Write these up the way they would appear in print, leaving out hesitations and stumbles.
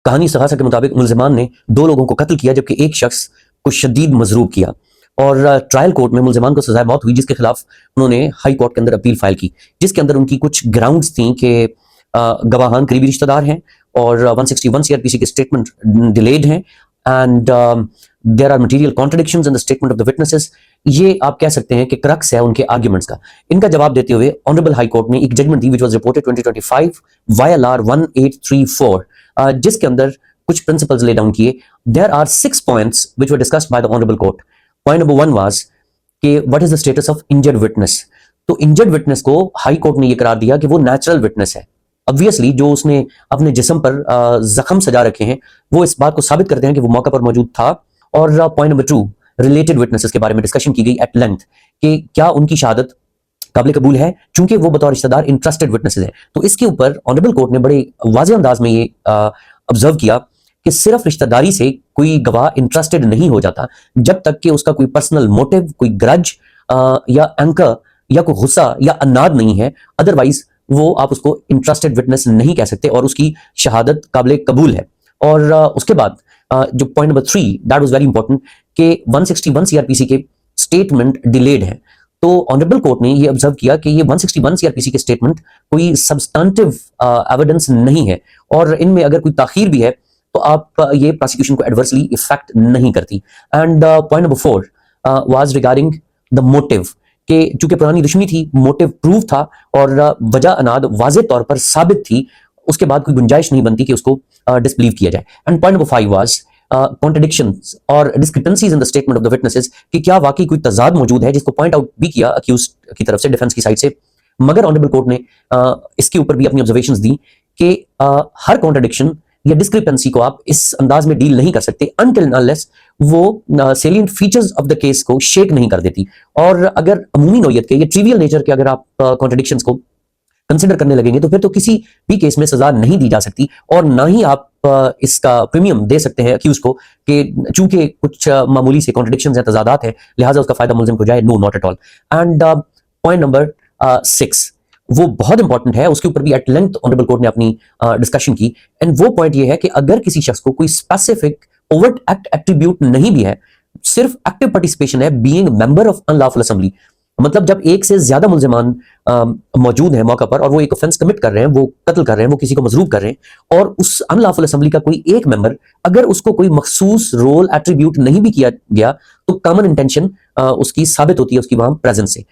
कहानी सगासा के मुताबिक मुल्जिमान ने 2 लोगों को कत्ल किया जबकि एक शख्स को शदीद मजरूब किया और ट्रायल कोर्ट में मुल्जिमान को सजाए मौत हुई, जिसके खिलाफ उन्होंने हाई कोर्ट के अंदर अपील फाइल की, जिसके अंदर उनकी कुछ ग्राउंड्स थी कि गवाहान करीबी रिश्तेदार हैं और 161 सीआरपीसी के स्टेटमेंट डिलेड हैं and there are material contradictions in the statement of the witnesses. ये आप कह सकते हैं कि क्रक्स है उनके आर्ग्यूमेंट्स का। इनका जवाब देते हुए ऑनरेबल हाई कोर्ट ने एक जजमेंट दी विच वाज रिपोर्टेड 2025 YLR 1834, जिसके अंदर कुछ प्रिंसिपल्स ले डाउन किए। There are 6 points which were discussed by the honourable court. Point number 1 was कि what is the status of injured witness. तो injured witness को हाई कोर्ट ने यह करार दिया कि वो नेचुरल विटनेस है। ऑब्वियसली जो उसने अपने जिस्म पर जख्म सजा रखे हैं वो इस बात को साबित करते हैं कि वो मौका पर मौजूद था। और पॉइंट नंबर 2, रिलेटेड विटनेसेस के बारे में डिस्कशन की गई एट लेंथ कि क्या उनकी शहादत काबिल कबूल है, चूंकि वो बतौर रिश्तेदार इंटरेस्टेड विटनेसेस हैं। तो इसके ऊपर ऑनरेबल कोर्ट ने बड़े वाज़ेह अंदाज में ये ऑब्जर्व किया कि सिर्फ रिश्तेदारी से कोई गवाह इंटरेस्टेड नहीं हो जाता जब तक कि उसका कोई पर्सनल मोटिव, कोई ग्रज या एंकर या कोई गुस्सा या अनाद नहीं है। अदरवाइज वो आप उसको इंटरेस्टेड विटनेस नहीं कह सकते और उसकी शहादत काबिल कबूल है। और उसके बाद जो point number 3, that was very important कि 161 सीआरपीसी के स्टेटमेंट डिलेड है। तो ऑनरेबल कोर्ट ने ये ऑब्जर्व किया कि ये 161 सीआरपीसी के स्टेटमेंट कोई सब्सटेंटिव एविडेंस नहीं है और इनमें अगर कोई ताखीर भी है तो आप ये प्रोसिक्यूशन को एडवर्सली इफेक्ट नहीं करती। And point number 4 was regarding the motive कि चूंकि पुरानी दुश्मनी थी, मोटिव प्रूव था और वजह अनाद वाज़े तौर पर साबित थी, उसके बाद कोई गुंजाइश नहीं बनती कि उसको डिसबिलीव किया जाए। And point number 5 was contradictions और discrepancies in the statement of the witnesses कि क्या वाकई कोई तजाद मौजूद है, जिसको पॉइंट आउट भी किया अक्यूज की तरफ से, डिफेंस की साइड से। मगर ऑनरेबल कोर्ट ने इसके ऊपर भी अपनी ऑब्जर्वेशंस दी कि हर कॉन्ट्रडिक्शन या डिस्क्रिपेंसी को आप इस अंदाज में डील नहीं कर सकते अनटिल अनलेस वो salient features of the case को शेक नहीं कर देती। और अगर अमूमी नौयत के या ट्रिवियल नेचर के अगर आप कॉन्ट्रडिक्शंस को कंसिडर करने लगेंगे तो फिर तो किसी भी केस में सजा नहीं दी जा सकती और ना ही आप इसका प्रीमियम दे सकते हैं अक्यूज को कि चूंकि कुछ मामूली से कॉन्ट्रडिक्शंस हैं, तजादात हैं, लिहाजा उसका फायदा मुल्जिम को जाए। No, not at all. And point number 6 वो बहुत इंपॉर्टेंट है, उसके ऊपर भी एट लेंथ ऑनरेबल कोर्ट ने अपनी डिस्कशन की। एंड वो पॉइंट ये है कि अगर किसी शख्स को कोई स्पेसिफिक ओवर्ट एक्ट एट्रीब्यूट नहीं भी है, सिर्फ एक्टिव पार्टिसिपेशन है, being member of unlawful assembly, मतलब जब एक से ज्यादा मुल्जिमान मौजूद हैं मौका पर और वो एक ऑफेंस कमिट कर रहे हैं, वो कत्ल कर रहे हैं, वो किसी को मजरूब कर रहे हैं और उस अनलॉफुल असेंबली का कोई एक मेंबर अगर उसको कोई मखसूस रोल एट्रीब्यूट नहीं भी किया गया तो कॉमन इंटेंशन उसकी साबित होती है उसकी वहां प्रेजेंस से।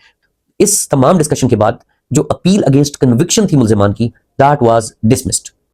इस तमाम डिस्कशन के बाद जो अपील अगेंस्ट कन्विक्शन थी मुल्जिमान की, दैट वाज डिसमिस्ड।